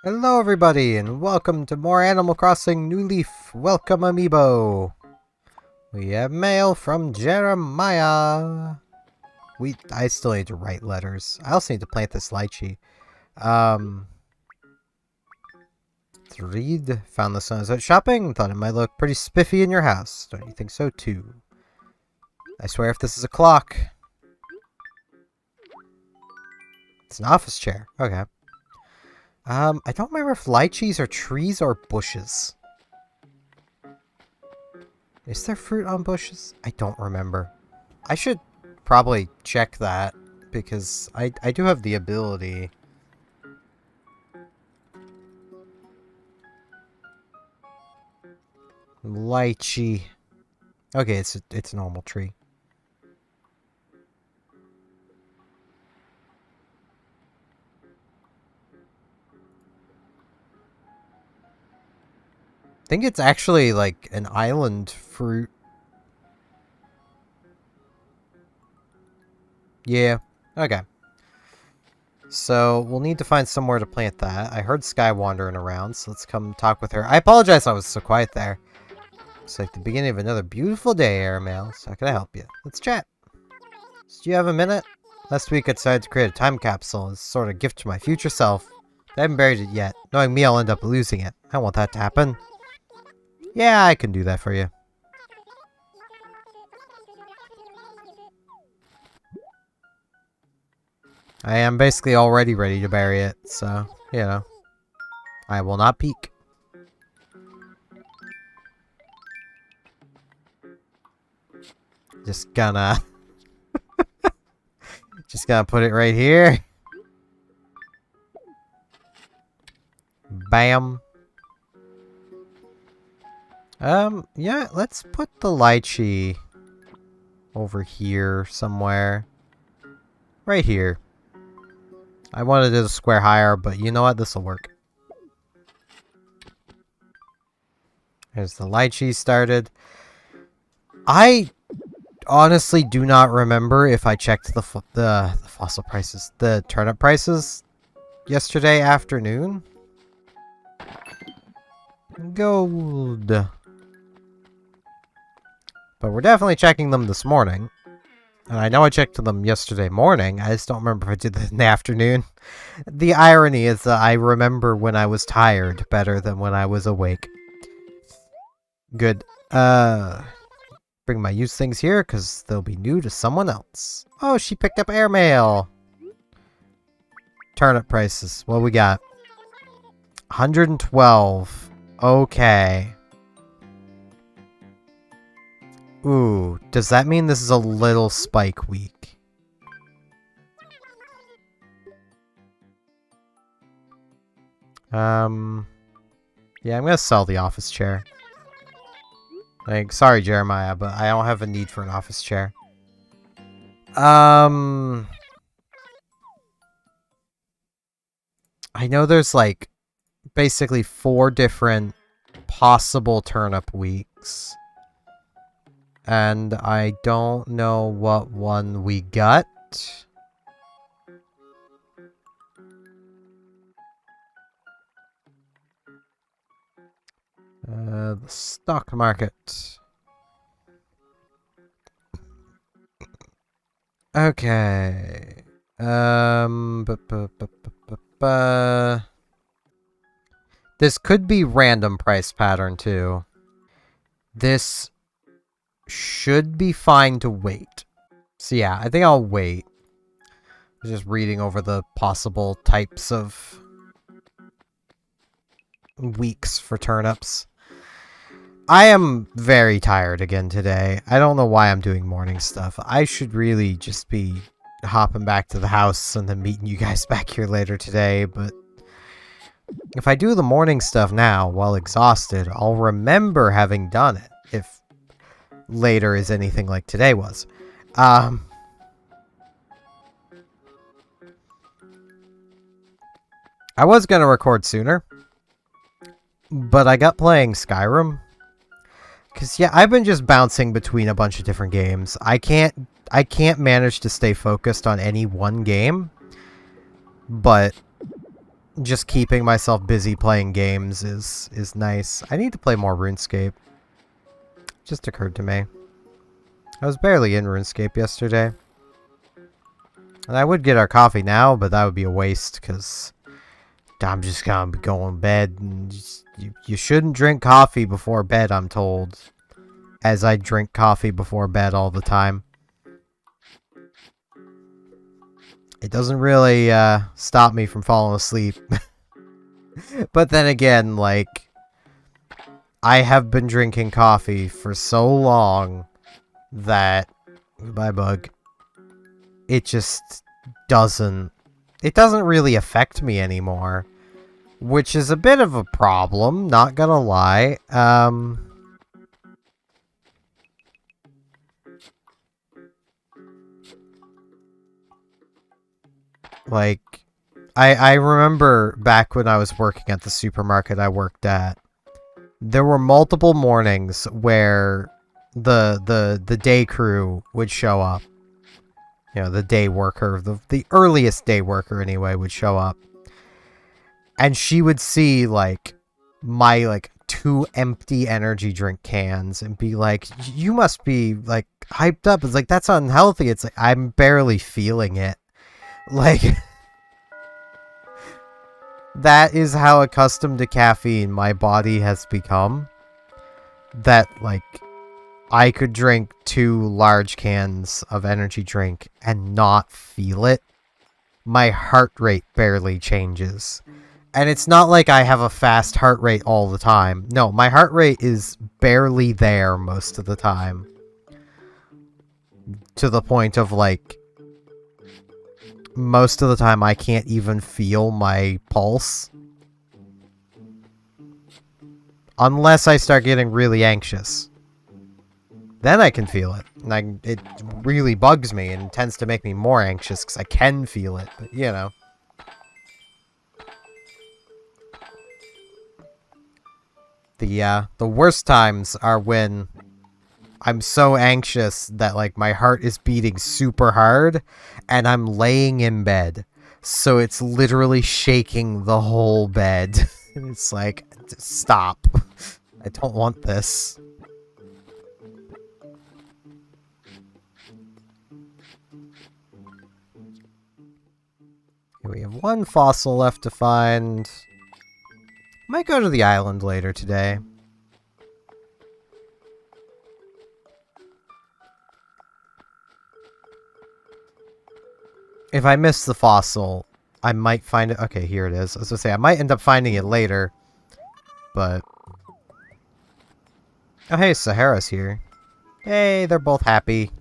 Hello everybody, and welcome to more Animal Crossing New Leaf. Welcome, Amiibo. We have mail from Jeremiah. I still need to write letters. I also need to plant this lychee. Let's read. Found this when I was out shopping. Thought it might look pretty spiffy in your house. Don't you think so too? I swear if this is a clock. It's an office chair. Okay. I don't remember if lychees are trees or bushes. Is there fruit on bushes? I don't remember. I should probably check that, because I do have the ability. Lychee. Okay, it's a normal tree. I think it's actually like an island fruit. Yeah. Okay. So we'll need to find somewhere to plant that. I heard Sky wandering around, so let's come talk with her. I apologize I was so quiet there. It's like the beginning of another beautiful day, Airmail. So how can I help you? Let's chat. So do you have a minute? Last week I decided to create a time capsule as sort of a gift to my future self. I haven't buried it yet. Knowing me, I'll end up losing it. I don't want that to happen. Yeah, I can do that for you. I am basically already ready to bury it, so, you know. I will not peek. Just gonna... just gonna put it right here. Bam. Yeah, let's put the lychee over here somewhere. Right here. I wanted it a square higher, but you know what? This'll work. There's the lychee started. I honestly do not remember if I checked the fossil prices, the turnip prices yesterday afternoon. Gold. But we're definitely checking them this morning. And I know I checked them yesterday morning. I just don't remember if I did that in the afternoon. The irony is that I remember when I was tired better than when I was awake. Good. Bring my used things here because they'll be new to someone else. Oh, she picked up airmail. Turnip prices. What we got? 112. Okay. Ooh, does that mean this is a little spike week? Yeah, I'm gonna sell the office chair. Like, sorry, Jeremiah, but I don't have a need for an office chair. I know there's, like, basically 4 different possible turnip weeks. And I don't know what one we got. The stock market. Okay. This could be random price pattern too. This should be fine to wait. So yeah, I think I'll wait. Just reading over the possible types of weeks for turnips. I am very tired again today. I don't know why I'm doing morning stuff. I should really just be hopping back to the house and then meeting you guys back here later today, but if I do the morning stuff now while exhausted, I'll remember having done it, if later is anything like today was. I was gonna record sooner, but I got playing Skyrim. Cause yeah, I've been just bouncing between a bunch of different games. I can't manage to stay focused on any one game, but just keeping myself busy playing games is nice. I need to play more RuneScape. Just occurred to me. I was barely in RuneScape yesterday. And I would get our coffee now, but that would be a waste, because I'm just gonna be going to bed. And you shouldn't drink coffee before bed, I'm told. As I drink coffee before bed all the time. It doesn't really stop me from falling asleep. But then again, like, I have been drinking coffee for so long that, goodbye bug, it just doesn't really affect me anymore, which is a bit of a problem, not gonna lie. Like, I remember back when I was working at the supermarket I worked at, there were multiple mornings where the day crew would show up. You know, the day worker, the earliest day worker anyway, would show up. And she would see, like, my, like, 2 empty energy drink cans and be like, you must be, like, hyped up. It's like, that's unhealthy. It's like, I'm barely feeling it. Like, that is how accustomed to caffeine my body has become. That, like, I could drink 2 large cans of energy drink and not feel it. My heart rate barely changes. And it's not like I have a fast heart rate all the time. No, my heart rate is barely there most of the time. To the point of, like, most of the time I can't even feel my pulse. Unless I start getting really anxious. Then I can feel it. And it really bugs me and tends to make me more anxious because I can feel it. But, you know. The worst times are when I'm so anxious that, like, my heart is beating super hard and I'm laying in bed. So it's literally shaking the whole bed. It's like, stop. I don't want this. Okay, we have 1 fossil left to find. Might go to the island later today. If I miss the fossil, I might find it. Okay, here it is. I was gonna say, I might end up finding it later. But... oh, hey, Sahara's here. Hey, they're both happy.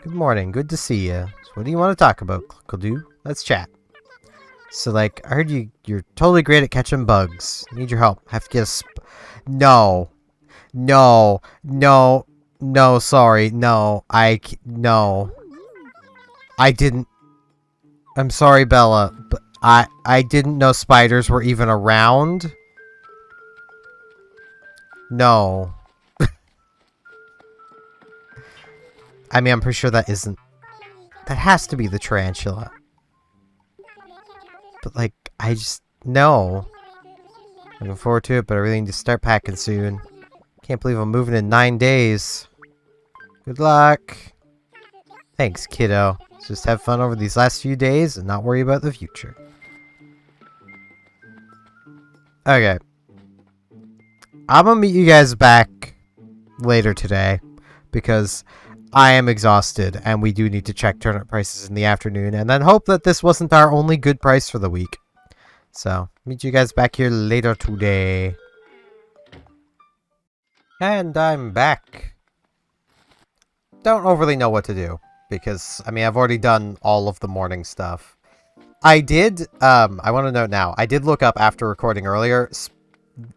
Good morning. Good to see you. So what do you want to talk about, Kludu? Let's chat. So, like, I heard you're totally great at catching bugs. Need your help. Have to get a No. No. No. No, sorry. No. No. I didn't... I'm sorry, Bella, but I didn't know spiders were even around. No. I mean, I'm pretty sure that isn't... that has to be the tarantula. But, like, I just... no. Looking forward to it, but I really need to start packing soon. Can't believe I'm moving in 9 days. Good luck. Thanks, kiddo. Let's just have fun over these last few days and not worry about the future. Okay. I'm gonna meet you guys back later today because I am exhausted and we do need to check turnip prices in the afternoon and then hope that this wasn't our only good price for the week. So, meet you guys back here later today. And I'm back. Don't overly know what to do because, I mean, I've already done all of the morning stuff. I did, I want to note now, I did look up after recording earlier.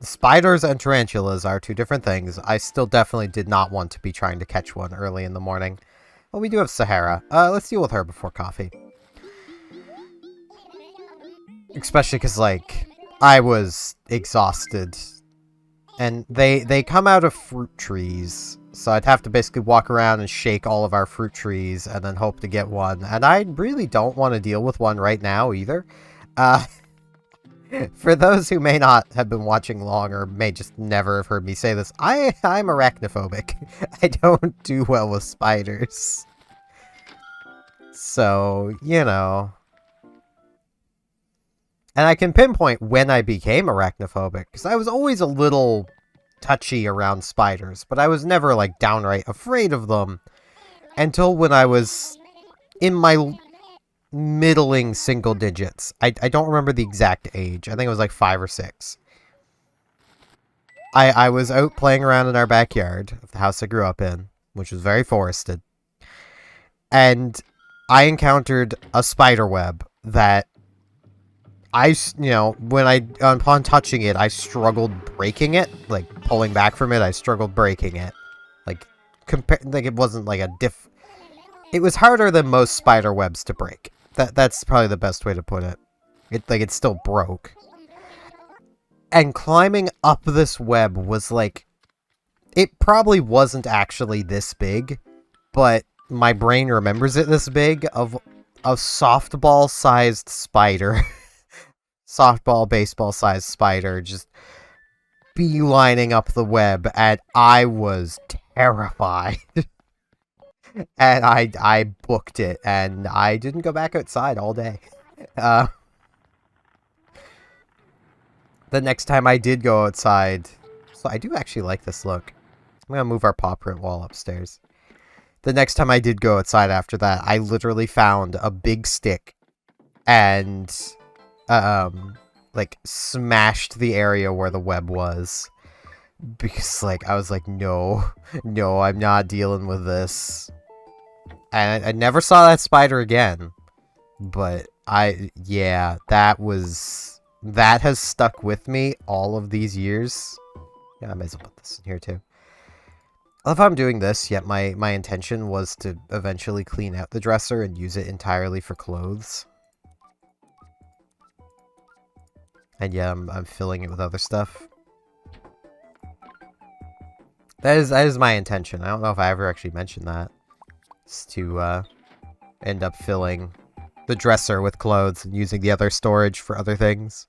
Spiders and tarantulas are 2 different things. I still definitely did not want to be trying to catch one early in the morning. Well, we do have Sahara. Let's deal with her before coffee. Especially because, like, I was exhausted. And they come out of fruit trees. So I'd have to basically walk around and shake all of our fruit trees and then hope to get one. And I really don't want to deal with one right now either. Uh, for those who may not have been watching long or may just never have heard me say this, I'm arachnophobic. I don't do well with spiders. So, you know. And I can pinpoint when I became arachnophobic, because I was always a little touchy around spiders, but I was never, like, downright afraid of them until when I was in my middling single digits. I don't remember the exact age. I think it was like 5 or 6. I was out playing around in our backyard of the house I grew up in, which was very forested, and I encountered a spider web that upon touching it, I struggled breaking it. Like, pulling back from it, I struggled breaking it. Like, it wasn't like a it was harder than most spider webs to break. That's probably the best way to put it. It still broke. And climbing up this web was like, it probably wasn't actually this big, but my brain remembers it this big, of a softball-sized spider. Softball, baseball-sized spider just beelining up the web, and I was terrified. And I booked it, and I didn't go back outside all day. The next time I did go outside, so I do actually like this look. I'm gonna move our paw print wall upstairs. The next time I did go outside after that, I literally found a big stick and like, smashed the area where the web was. Because, like, I was like, no, I'm not dealing with this. And I never saw that spider again. But yeah, that has stuck with me all of these years. Yeah, I might as well put this in here too. I love how I'm doing this, yet my intention was to eventually clean out the dresser and use it entirely for clothes. And yeah, I'm filling it with other stuff. That is my intention. I don't know if I ever actually mentioned that. It's to end up filling the dresser with clothes and using the other storage for other things.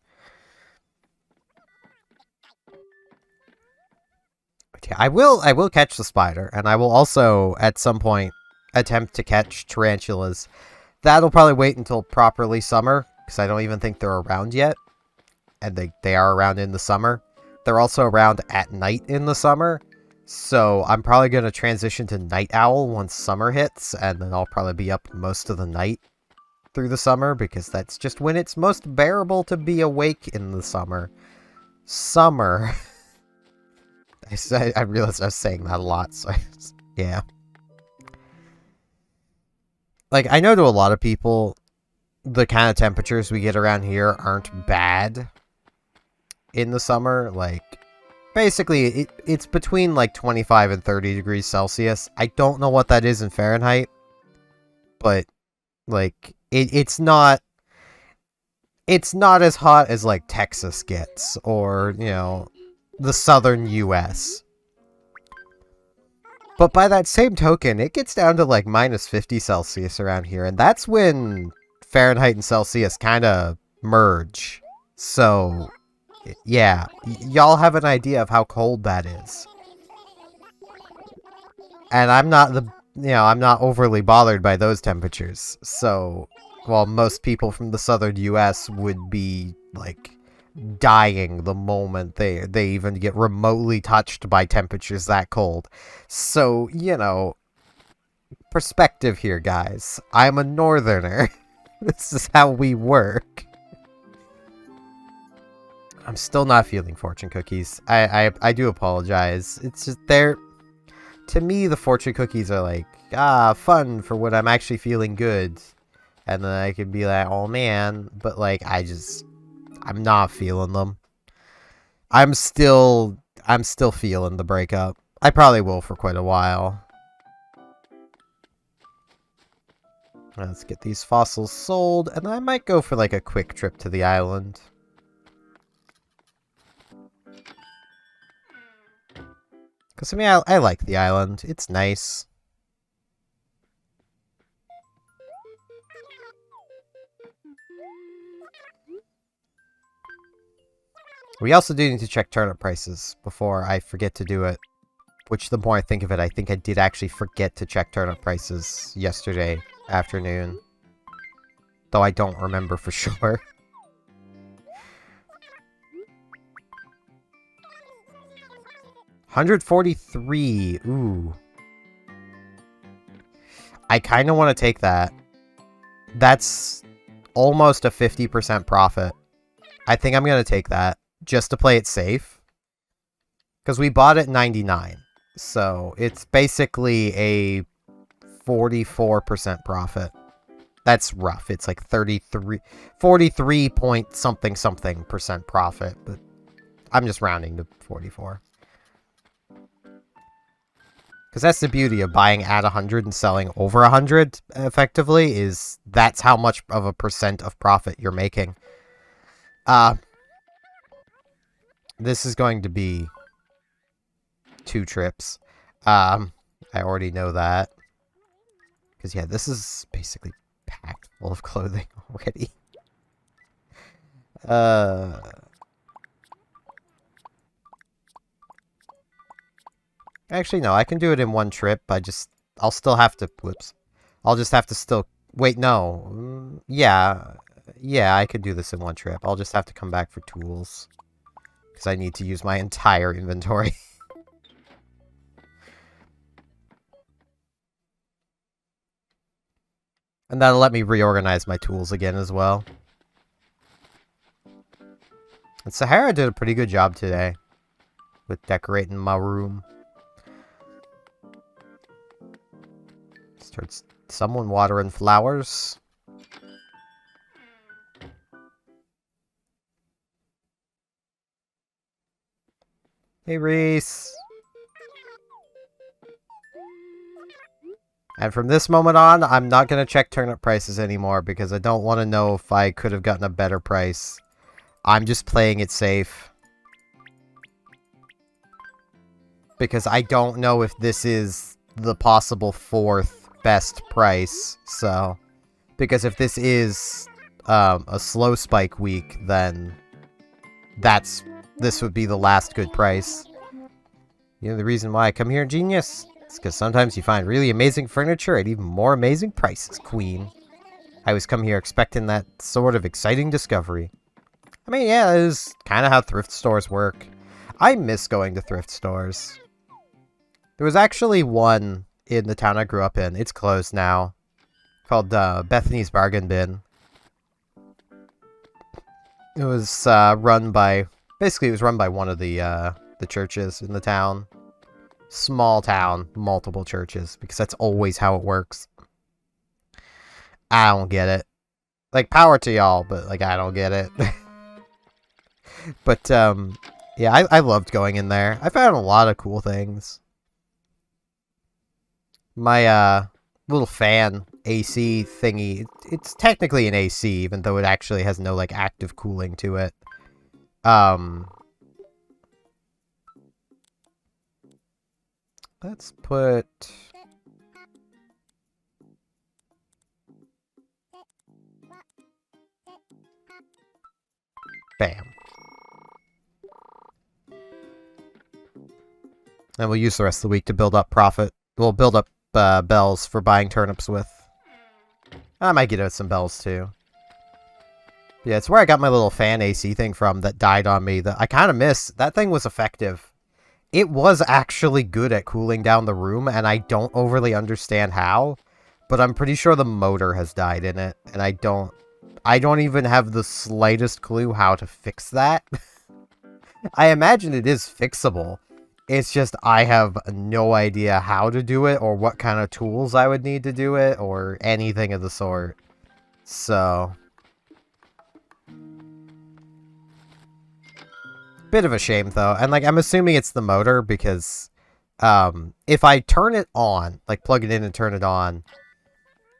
But yeah, I will catch the spider, and I will also at some point attempt to catch tarantulas. That'll probably wait until properly summer, because I don't even think they're around yet. And they are around in the summer. They're also around at night in the summer. So I'm probably going to transition to night owl once summer hits. And then I'll probably be up most of the night through the summer. Because that's just when it's most bearable to be awake in the summer. Summer. I realized I was saying that a lot. So yeah. Like, I know to a lot of people, the kind of temperatures we get around here aren't bad in the summer. Like, basically, it's between, like, 25 and 30 degrees Celsius. I don't know what that is in Fahrenheit, but, like, it's not as hot as, like, Texas gets, or, you know, the southern US. But by that same token, it gets down to, like, minus 50 Celsius around here, and that's when Fahrenheit and Celsius kind of merge. So, yeah, y'all have an idea of how cold that is. And I'm not I'm not overly bothered by those temperatures. So, while most people from the southern US would be, like, dying the moment they even get remotely touched by temperatures that cold. So, you know, perspective here, guys. I'm a northerner. This is how we work. I'm still not feeling fortune cookies. I do apologize. It's just to me, the fortune cookies are like, fun for when I'm actually feeling good. And then I can be like, oh man, but like, I'm not feeling them. I'm still feeling the breakup. I probably will for quite a while. Let's get these fossils sold, and I might go for like a quick trip to the island. Because, I mean, I like the island. It's nice. We also do need to check turnip prices before I forget to do it. Which, the more I think of it, I think I did actually forget to check turnip prices yesterday afternoon. Though I don't remember for sure. $143. Ooh. I kind of want to take that. That's almost a 50% profit. I think I'm going to take that. Just to play it safe. Because we bought it 99. So it's basically a 44% profit. That's rough. It's like 43 point something percent profit. But I'm just rounding to 44. Because that's the beauty of buying at 100 and selling over 100, effectively, is that's how much of a percent of profit you're making. This is going to be 2 trips. I already know that. Because, yeah, this is basically packed full of clothing already. Actually, no, I can do it in one trip. I'll still have to, whoops. I'll just have to still, wait, no. Yeah, I could do this in one trip. I'll just have to come back for tools. Because I need to use my entire inventory. And that'll let me reorganize my tools again as well. And Sahara did a pretty good job today with decorating my room. Starts someone watering flowers. Hey, Reese. And from this moment on, I'm not going to check turnip prices anymore because I don't want to know if I could have gotten a better price. I'm just playing it safe. Because I don't know if this is the possible 4th best price, so... Because if this is a slow spike week, then this would be the last good price. You know the reason why I come here, Genius? It's because sometimes you find really amazing furniture at even more amazing prices, Queen. I always come here expecting that sort of exciting discovery. I mean, yeah, it is kind of how thrift stores work. I miss going to thrift stores. There was actually one in the town I grew up in. It's closed now. Called Bethany's Bargain Bin. It was run by... Basically, it was run by one of the churches in the town. Small town, multiple churches, because that's always how it works. I don't get it. Like, power to y'all, but, like, I don't get it. But, yeah, I loved going in there. I found a lot of cool things. My, little fan AC thingy, it's technically an AC, even though it actually has no, like, active cooling to it. Let's put... Bam. And we'll use the rest of the week to build up profit. We'll build up bells for buying turnips with. I might get out some bells too. Yeah, it's where I got my little fan AC thing from that died on me that I kind of miss. That thing was effective. It was actually good at cooling down the room, and I don't overly understand how, but I'm pretty sure the motor has died in it, and I don't even have the slightest clue how to fix that. I imagine it is fixable. It's just I have no idea how to do it, or what kind of tools I would need to do it, or anything of the sort. So... Bit of a shame, though. And, like, I'm assuming it's the motor, because if I turn it on, like, plug it in and turn it on,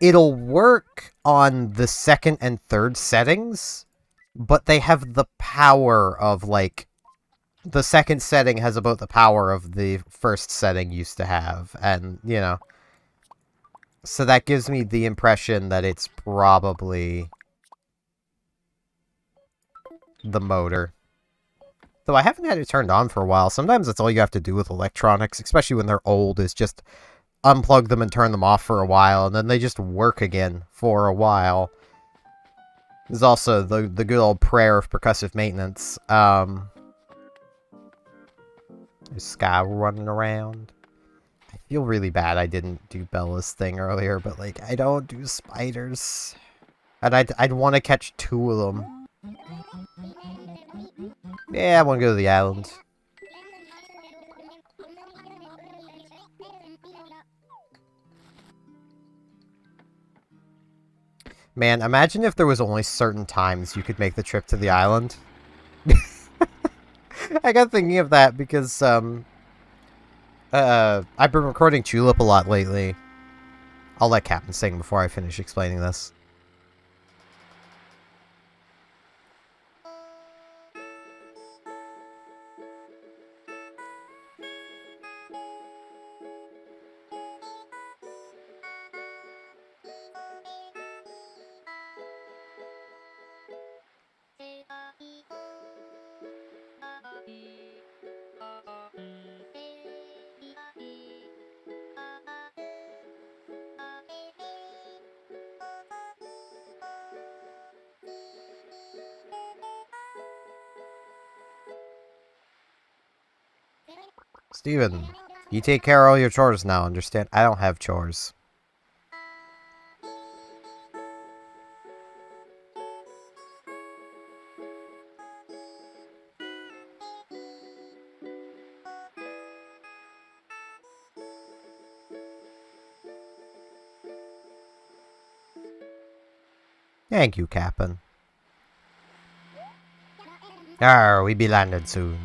it'll work on the second and third settings, but they have the power of, like, the second setting has about the power of the first setting used to have, and, you know. So that gives me the impression that it's probably the motor. Though I haven't had it turned on for a while. Sometimes that's all you have to do with electronics, especially when they're old, is just unplug them and turn them off for a while, and then they just work again for a while. There's also the good old prayer of percussive maintenance. There's Sky running around. I feel really bad I didn't do Bella's thing earlier, but, like, I don't do spiders. And I'd want to catch 2 of them. Yeah, I want to go to the island. Man, imagine if there was only certain times you could make the trip to the island. I got thinking of that because, I've been recording Tulip a lot lately. I'll let Captain sing before I finish explaining this. Steven, you take care of all your chores now, understand? I don't have chores. Thank you, Captain. Arr, we be landed soon.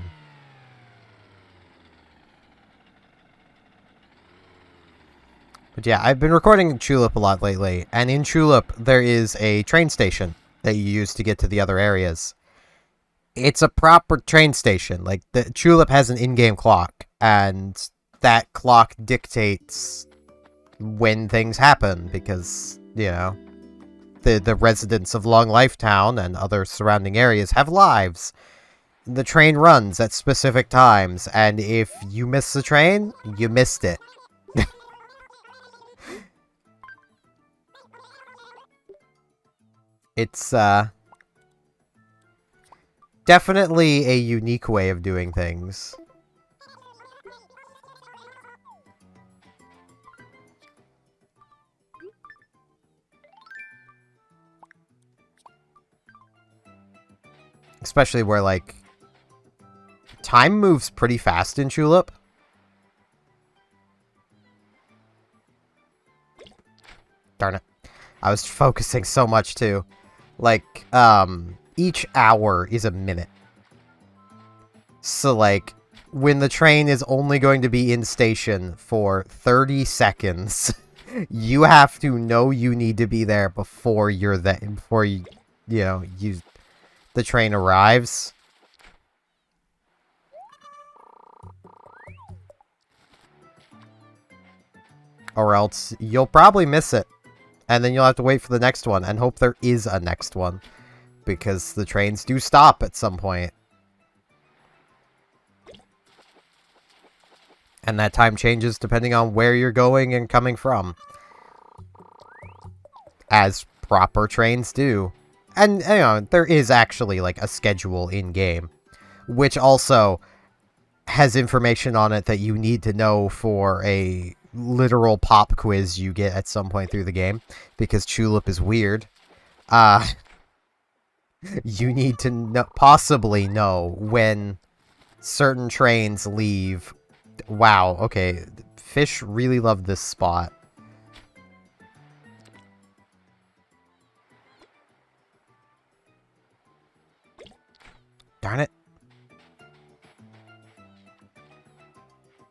But yeah, I've been recording Tulip a lot lately, and in Tulip, there is a train station that you use to get to the other areas. It's a proper train station. Like, the Tulip has an in-game clock, and that clock dictates when things happen, because, you know, the residents of Long Life Town and other surrounding areas have lives. The train runs at specific times, and if you miss the train, you missed it. It's, definitely a unique way of doing things. Especially where, like, time moves pretty fast in Tulip. Darn it. I was focusing so much, too. Like, each hour is a minute. So, like, when the train is only going to be in station for 30 seconds, you have to know you need to be there before you're there, before you know, the train arrives. Or else you'll probably miss it. And then you'll have to wait for the next one and hope there is a next one. Because the trains do stop at some point. And that time changes depending on where you're going and coming from. As proper trains do. And, you know, there is actually, like, a schedule in-game. Which also has information on it that you need to know for a literal pop quiz you get at some point through the game, because Tulip is weird. You need to possibly know when certain trains leave. Wow, okay. Fish really love this spot. Darn it.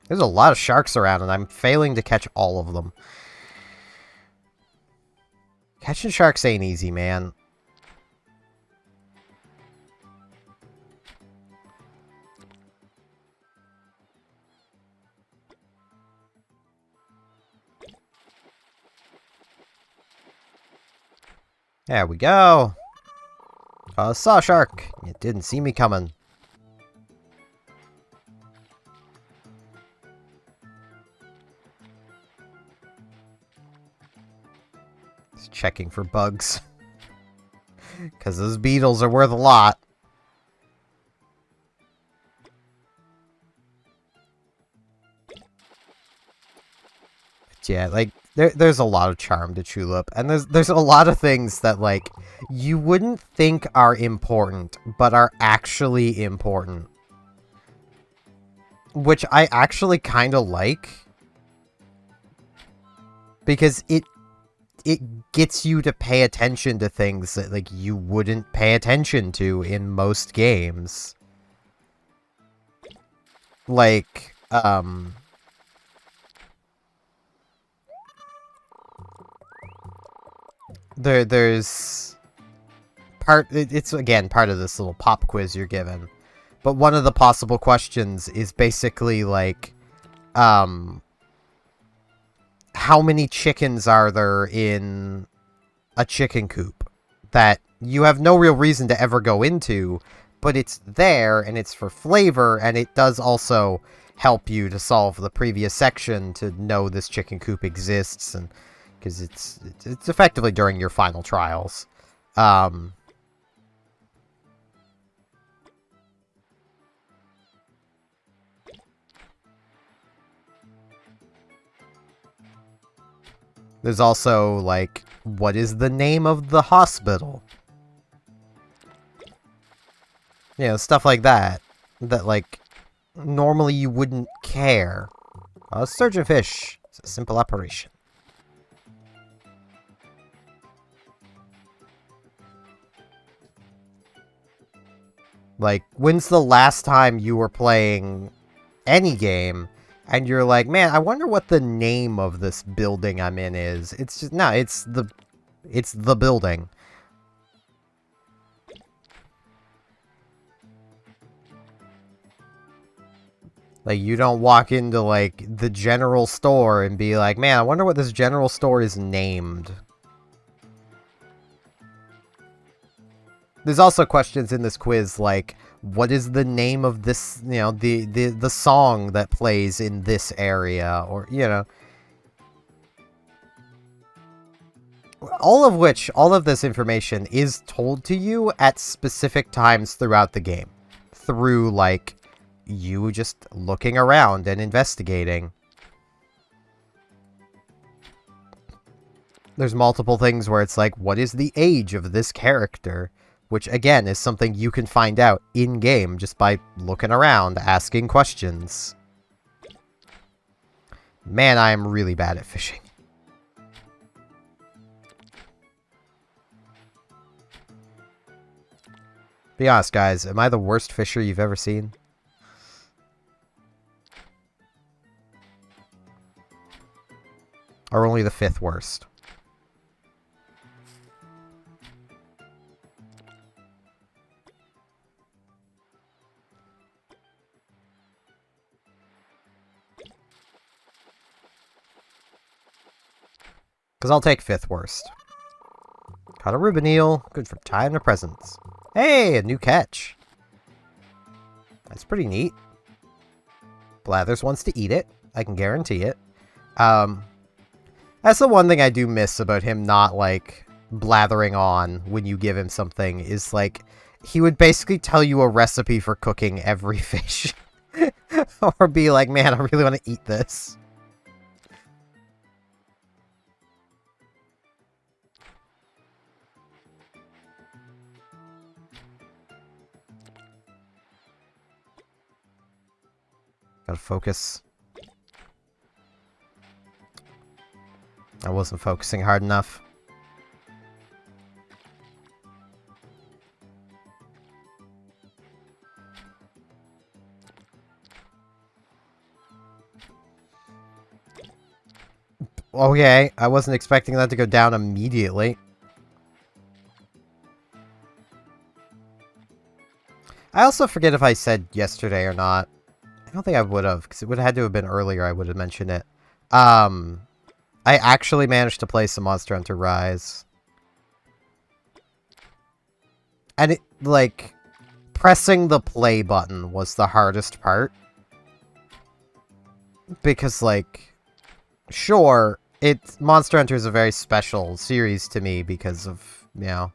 There's a lot of sharks around, and I'm failing to catch all of them. Catching sharks ain't easy, man. There we go. Saw shark. You didn't see me coming. Just checking for bugs. Because those beetles are worth a lot. But yeah, like, there's a lot of charm to Tulip. And there's a lot of things that, like, you wouldn't think are important, but are actually important. Which I actually kind of like. Because it gets you to pay attention to things that, like, you wouldn't pay attention to in most games. Like, there's it's again part of this little pop quiz you're given. But one of the possible questions is basically like, how many chickens are there in a chicken coop that you have no real reason to ever go into, but it's there and it's for flavor, and it does also help you to solve the previous section to know this chicken coop exists, and because it's effectively during your final trials. There's also, like, what is the name of the hospital? You know, stuff like that. That, like, normally you wouldn't care. Surgeon fish. It's a simple operation. Like, when's the last time you were playing any game and you're like, man, I wonder what the name of this building I'm in is? It's just, no, it's the building. Like, you don't walk into, like, the general store and be like, man, I wonder what this general store is named. There's also questions in this quiz like, what is the name of this, you know, the song that plays in this area, or, you know. All of this information is told to you at specific times throughout the game. Through, like, you just looking around and investigating. There's multiple things where it's like, what is the age of this character? Which, again, is something you can find out in-game just by looking around, asking questions. Man, I am really bad at fishing. Be honest, guys, am I the worst fisher you've ever seen? Or only the 5th worst? Because I'll take 5th worst. Caught a ruben eel. Good for time to presents. Hey, a new catch. That's pretty neat. Blathers wants to eat it. I can guarantee it. That's the one thing I do miss about him not, like, blathering on when you give him something, is, like, he would basically tell you a recipe for cooking every fish. Or be like, man, I really want to eat this. Gotta focus. I wasn't focusing hard enough. Okay, I wasn't expecting that to go down immediately. I also forget if I said yesterday or not. I don't think I would have, because it would have had to have been earlier I would have mentioned it. I actually managed to play some Monster Hunter Rise. And it, like, pressing the play button was the hardest part. Because, like, sure, Monster Hunter is a very special series to me because of, you know,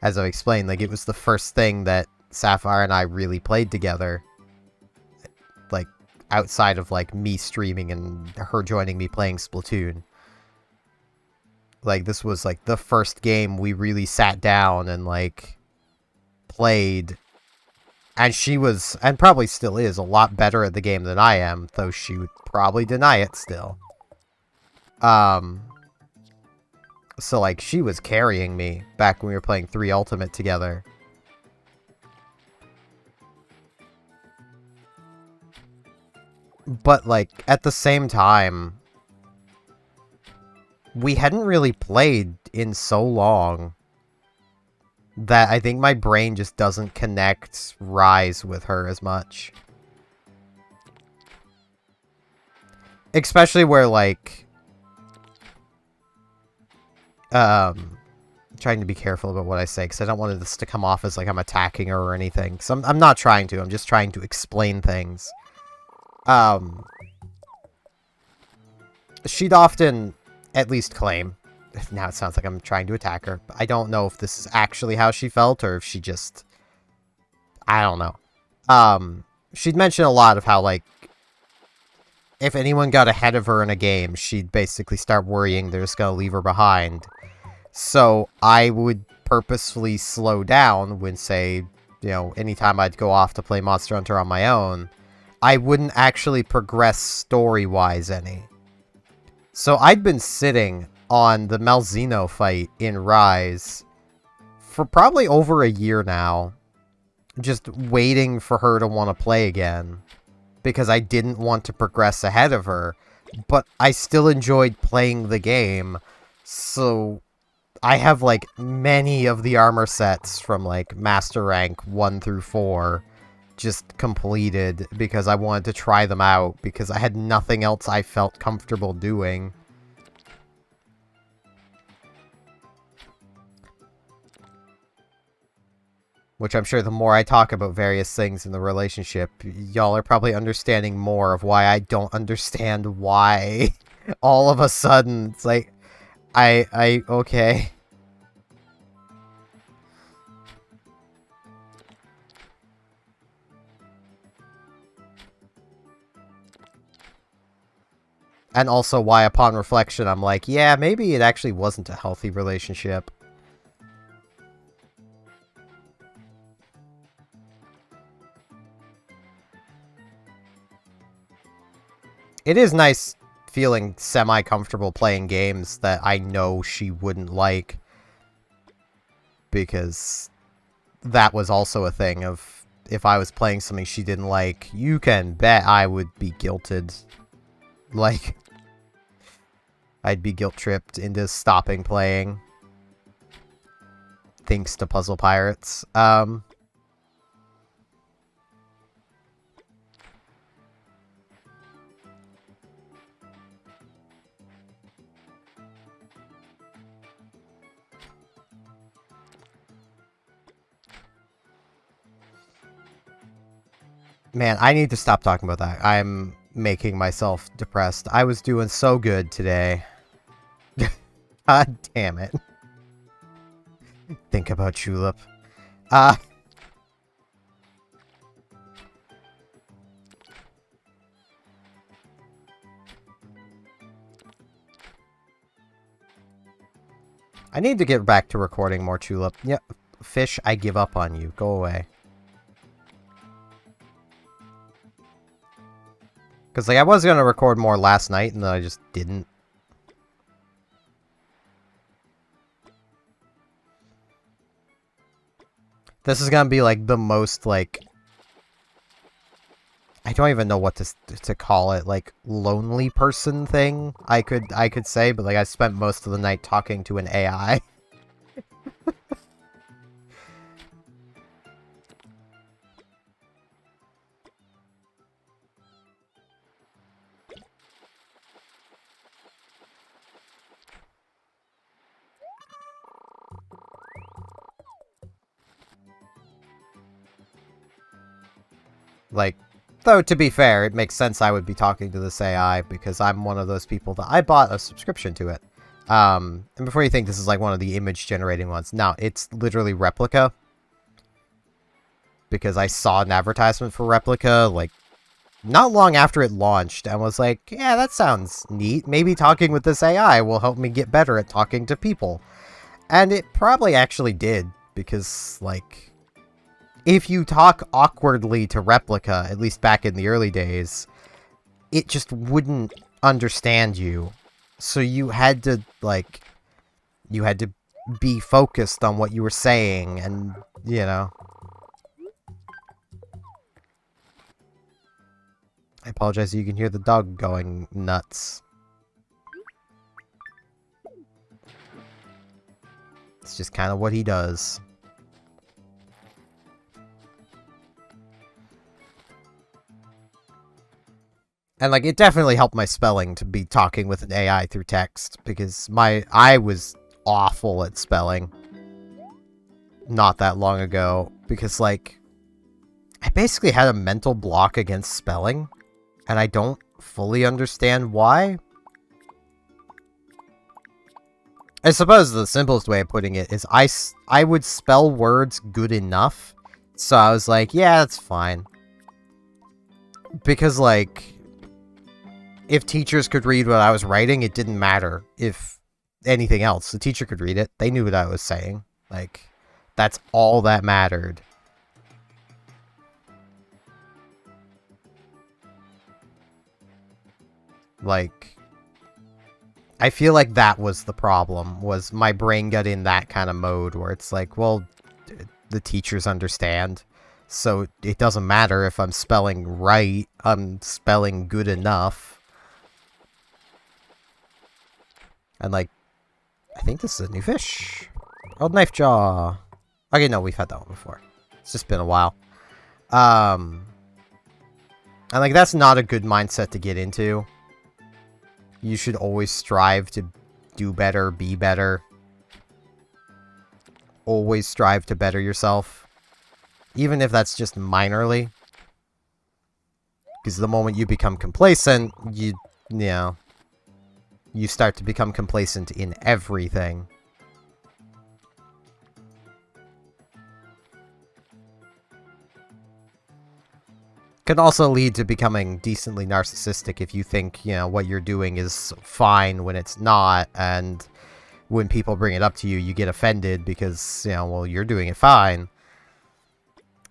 as I've explained, like, it was the first thing that Sapphire and I really played together. Like, outside of, like, me streaming and her joining me playing Splatoon. Like, this was, like, the first game we really sat down and, like, played. And she was, and probably still is, a lot better at the game than I am, though she would probably deny it still. So, like, she was carrying me back when we were playing 3 Ultimate together. But, like, at the same time, we hadn't really played in so long that I think my brain just doesn't connect Rise with her as much. Especially where, like, trying to be careful about what I say, because I don't want this to come off as, like, I'm attacking her or anything. So I'm not trying to, I'm just trying to explain things. She'd often at least claim, now it sounds like I'm trying to attack her, but I don't know if this is actually how she felt, or if she just, I don't know. She'd mention a lot of how, like, if anyone got ahead of her in a game, she'd basically start worrying they're just gonna leave her behind. So I would purposefully slow down when, say, you know, anytime I'd go off to play Monster Hunter on my own, I wouldn't actually progress story-wise any. So I'd been sitting on the Malzeno fight in Rise for probably over a year now, just waiting for her to want to play again, because I didn't want to progress ahead of her, but I still enjoyed playing the game, so I have, like, many of the armor sets from, like, Master Rank 1 through 4 just completed because I wanted to try them out, because I had nothing else I felt comfortable doing. Which I'm sure the more I talk about various things in the relationship, y'all are probably understanding more of why I don't understand why all of a sudden it's like, okay. And also why, upon reflection, I'm like, yeah, maybe it actually wasn't a healthy relationship. It is nice feeling semi-comfortable playing games that I know she wouldn't like. Because that was also a thing of, if I was playing something she didn't like, you can bet I would be guilted. Like, I'd be guilt-tripped into stopping playing. Thanks to Puzzle Pirates. Man, I need to stop talking about that. I'm making myself depressed. I was doing so good today. God damn it. Think about Julep. I need to get back to recording more Julep. Yep, Fish, I give up on you. Go away. Because, like, I was going to record more last night, and then I just didn't. This is going to be, like, the most, like... I don't even know what to call it, like, lonely person thing I could say, but, like, I spent most of the night talking to an AI. Like, though, to be fair, it makes sense I would be talking to this AI, because I'm one of those people that I bought a subscription to it. And before you think this is like one of the image-generating ones, no, it's literally Replica. Because I saw an advertisement for Replica, like, not long after it launched, and was like, yeah, that sounds neat. Maybe talking with this AI will help me get better at talking to people. And it probably actually did, because, like, if you talk awkwardly to Replica, at least back in the early days, it just wouldn't understand you. So you had to, like, you had to be focused on what you were saying, and, you know. I apologize, you can hear the dog going nuts. It's just kind of what he does. And, like, it definitely helped my spelling to be talking with an AI through text, because I was awful at spelling not that long ago, because, like, I basically had a mental block against spelling, and I don't fully understand why. I suppose the simplest way of putting it is I would spell words good enough, so I was like, yeah, that's fine. Because, like, if teachers could read what I was writing, it didn't matter if anything else. The teacher could read it. They knew what I was saying. Like, that's all that mattered. Like, I feel like that was the problem, was my brain got in that kind of mode where it's like, well, the teachers understand, so it doesn't matter if I'm spelling right, I'm spelling good enough. And, like, I think this is a new fish. Oh, knife jaw. Okay, no, we've had that one before. It's just been a while. And, like, that's not a good mindset to get into. You should always strive to do better, be better. Always strive to better yourself. Even if that's just minorly. Because the moment you become complacent, you know, you start to become complacent in everything. Can also lead to becoming decently narcissistic if you think, you know, what you're doing is fine when it's not, and when people bring it up to you, you get offended because, you know, well, you're doing it fine.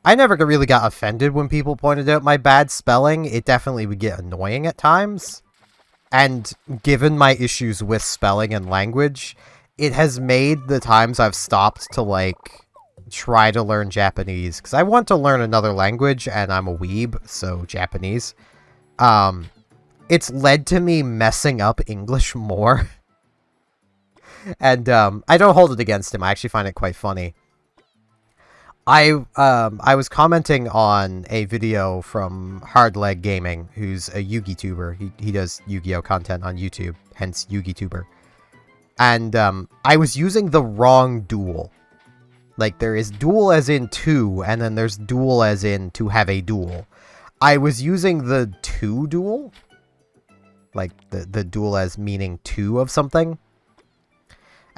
I never really got offended when people pointed out my bad spelling. It definitely would get annoying at times. And given my issues with spelling and language, it has made the times I've stopped to, like, try to learn Japanese, because I want to learn another language, and I'm a weeb, so Japanese. It's led to me messing up English more. And, I don't hold it against him. I actually find it quite funny. I was commenting on a video from Hardleg Gaming, who's a Yu-Gi tuber. He does Yu-Gi-Oh content on YouTube, hence Yu-Gi tuber. And I was using the wrong duel. Like, there is duel as in two, and then there's duel as in to have a duel. I was using the two duel, like the duel as meaning two of something.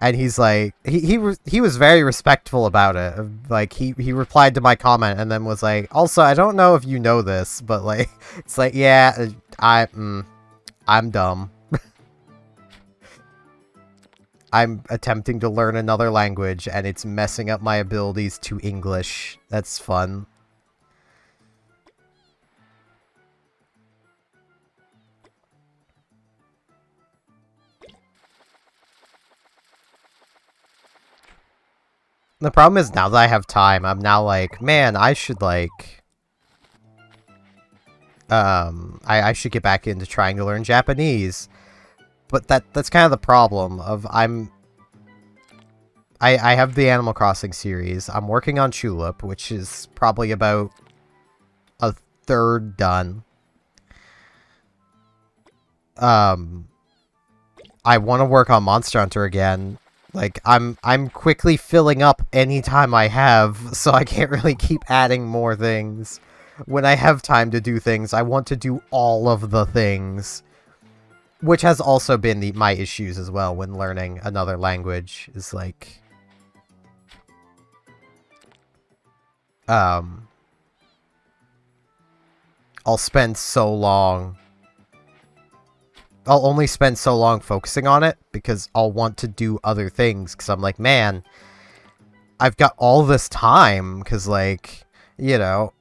And he's like, he was very respectful about it. Like, he replied to my comment and then was like, also, I don't know if you know this, but, like, it's like, yeah, I'm dumb. I'm attempting to learn another language, and it's messing up my abilities to English. That's fun. The problem is, now that I have time, I'm now like, man, I should, like... I should get back into trying to learn Japanese. But that's kind of the problem of I have the Animal Crossing series. I'm working on Tulip, which is probably about a third done. I want to work on Monster Hunter again. Like, I'm quickly filling up any time I have, so I can't really keep adding more things. when I have time to do things, I want to do all of the things. Which has also been my issues as well when learning another language, is like... I'll spend so long... I'll only spend so long focusing on it, because I'll want to do other things, because I'm like, man, I've got all this time, because, like, you know,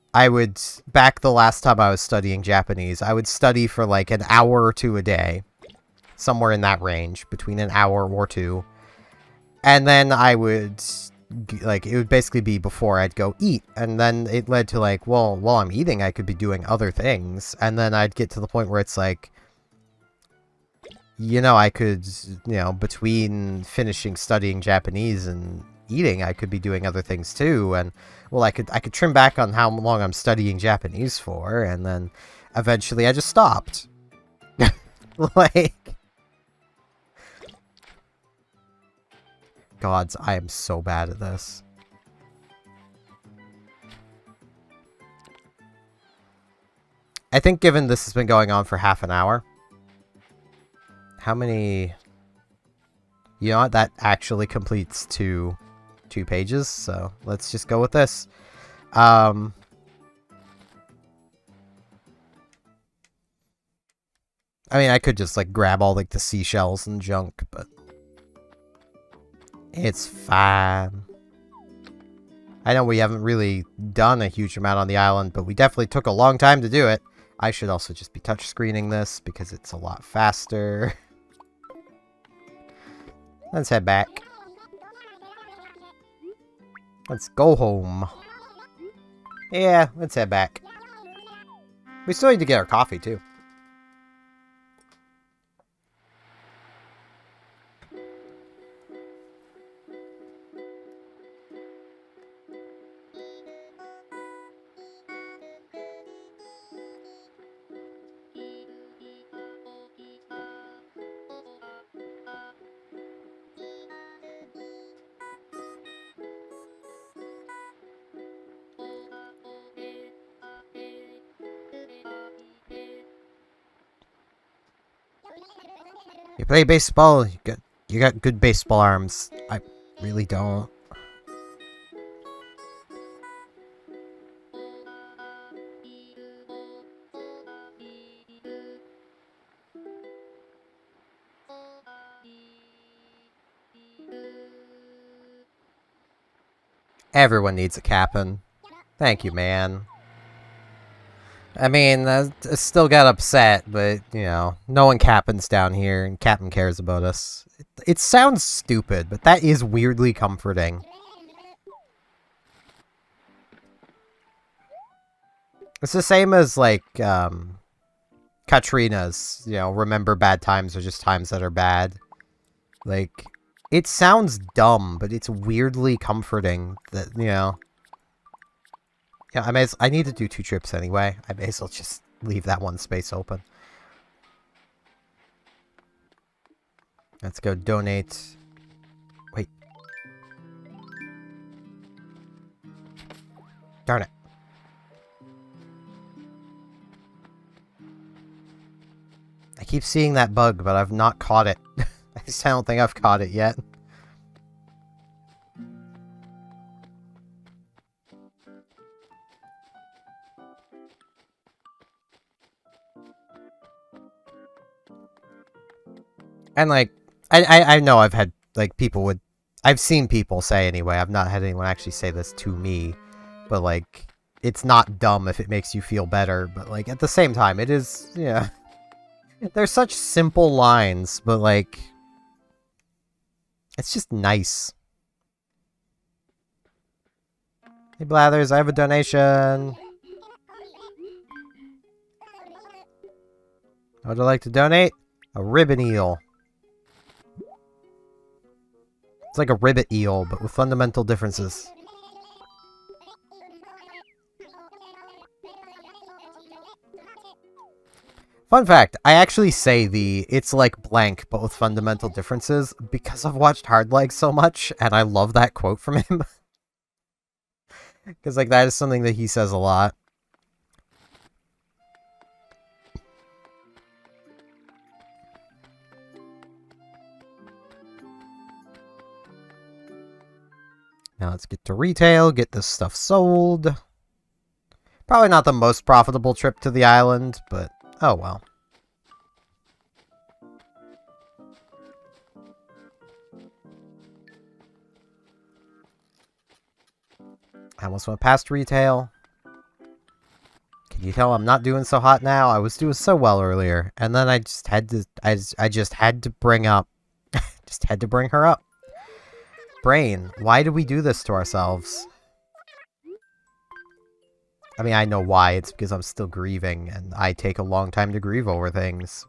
back the last time I was studying Japanese, I would study for, like, an hour or two a day. Somewhere in that range, between an hour or two. And then I would, like, it would basically be before I'd go eat. And then it led to, like, well, while I'm eating, I could be doing other things. And then I'd get to the point where it's like, you know, I could, you know, between finishing studying Japanese and eating, I could be doing other things too. And, well, I could trim back on how long I'm studying Japanese for. And then eventually I just stopped. Like... Gods, I am so bad at this. I think given this has been going on for half an hour... How many... You know what? That actually completes two pages, so let's just go with this. I mean, I could just, like, grab all, like, the seashells and junk, but... It's fine. I know we haven't really done a huge amount on the island, but we definitely took a long time to do it. I should also just be touchscreening this, because it's a lot faster. Let's head back. Let's go home. Yeah, let's head back. We still need to get our coffee, too. You play baseball, you got good baseball arms. I really don't. Everyone needs a captain. Thank you, man. I mean, I still got upset, but, you know, no one Captain's down here, and Captain cares about us. It sounds stupid, but that is weirdly comforting. It's the same as, like, Katrina's, you know, remember bad times are just times that are bad. Like, it sounds dumb, but it's weirdly comforting that, you know... Yeah, I need to do 2 trips anyway. I may as well just leave that one space open. Let's go donate. Wait. Darn it. I keep seeing that bug, but I've not caught it. I don't think I've caught it yet. And, like, I know I've had, like, I've seen people say anyway, I've not had anyone actually say this to me, but, like, it's not dumb if it makes you feel better, but, like, at the same time, it is, yeah. They're such simple lines, but, like, it's just nice. Hey, Blathers, I have a donation. Would I like to donate? A ribbon eel. It's like a ribbit eel, but with fundamental differences. Fun fact, I actually say it's like blank, but with fundamental differences, because I've watched Hard Leg so much, and I love that quote from him. Because, like, that is something that he says a lot. Now let's get to retail, get this stuff sold. Probably not the most profitable trip to the island, but oh well. I almost went past retail. Can you tell I'm not doing so hot now? I was doing so well earlier, and then I just had to. I just had to bring up. Just had to bring her up. Brain, why do we do this to ourselves? I mean, I know why. It's because I'm still grieving, and I take a long time to grieve over things.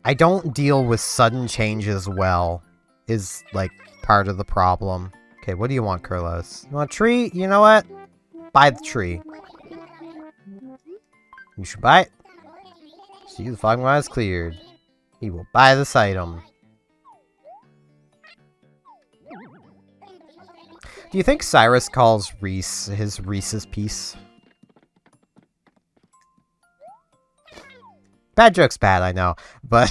I don't deal with sudden changes well, is, like, part of the problem. Okay, what do you want, Kurlos? You want a tree? You know what? Buy the tree. You should buy it. See, the fog mine is cleared. He will buy this item. Do you think Cyrus calls Reese his Reese's Piece? Bad joke's bad, I know, but...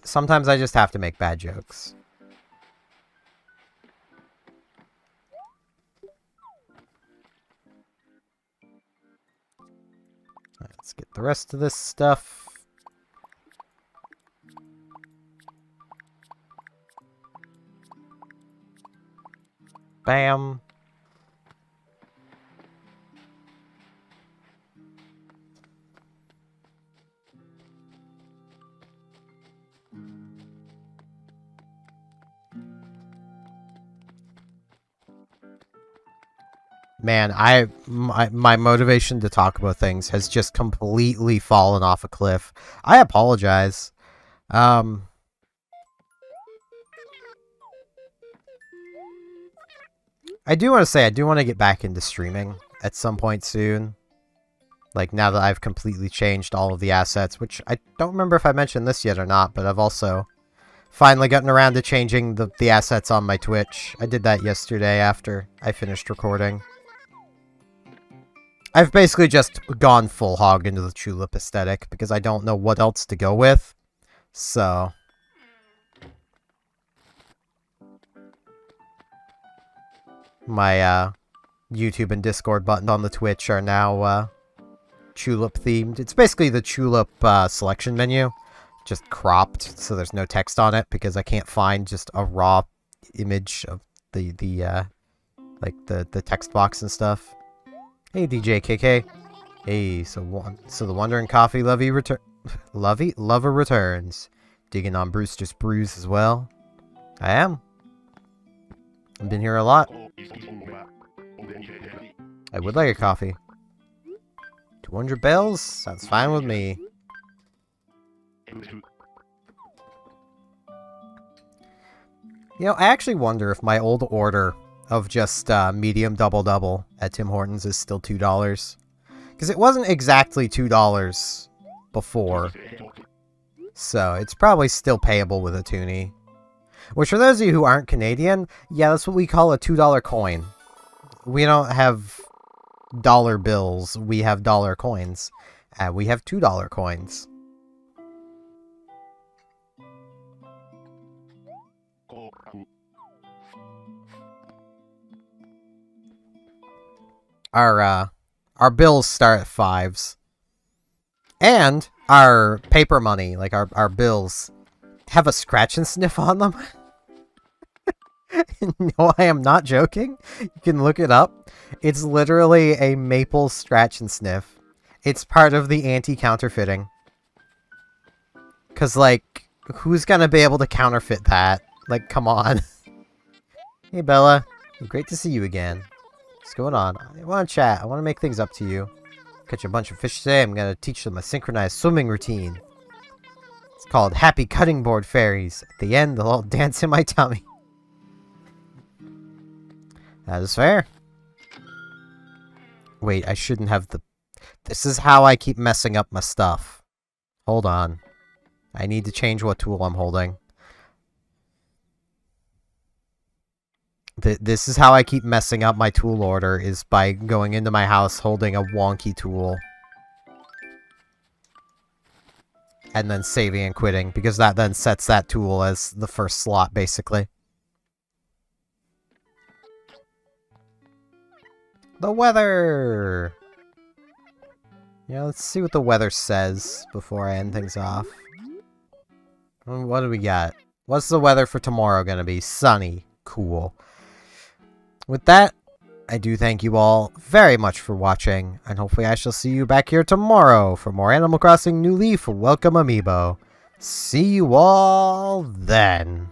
Sometimes I just have to make bad jokes. Let's get the rest of this stuff. Bam. Man, my motivation to talk about things has just completely fallen off a cliff. I apologize. I do want to say, I do want to get back into streaming at some point soon. Like, now that I've completely changed all of the assets, which I don't remember if I mentioned this yet or not, but I've also finally gotten around to changing the assets on my Twitch. I did that yesterday after I finished recording. I've basically just gone full hog into the tulip aesthetic because I don't know what else to go with. So... my YouTube and Discord buttons on the Twitch are now tulip themed. It's basically the tulip selection menu, just cropped so there's no text on it because I can't find just a raw image of the text box and stuff. Hey DJ KK. Hey, so the Wandering Coffee lover returns. Digging on Brewster's Brews as well. I am. I've been here a lot. I would like a coffee. 200 bells? Sounds fine with me. You know, I actually wonder if my old order of just medium double-double at Tim Hortons is still $2. Because it wasn't exactly $2 before. So, it's probably still payable with a toonie. Which, for those of you who aren't Canadian, yeah, that's what we call a $2 coin. We don't have dollar bills, we have dollar coins. And we have $2 coins. Our bills start at 5s. And our paper money, like our bills, have a scratch and sniff on them. No, I am not joking. You can look it up. It's literally a maple scratch and sniff. It's part of the anti-counterfeiting. Because, like, who's gonna be able to counterfeit that? Like, come on. Hey, Bella. Great to see you again. What's going on? I want to chat. I want to make things up to you. Catch a bunch of fish today. I'm gonna teach them a synchronized swimming routine. It's called Happy Cutting Board Fairies. At the end, they'll all dance in my tummy. That is fair. Wait, I shouldn't have the... This is how I keep messing up my stuff. Hold on. I need to change what tool I'm holding. This is how I keep messing up my tool order, is by going into my house holding a wonky tool. And then saving and quitting, because that then sets that tool as the first slot, basically. The weather! Yeah, let's see what the weather says before I end things off. What do we got? What's the weather for tomorrow gonna be? Sunny. Cool. With that, I do thank you all very much for watching, and hopefully I shall see you back here tomorrow for more Animal Crossing New Leaf Welcome Amiibo. See you all then.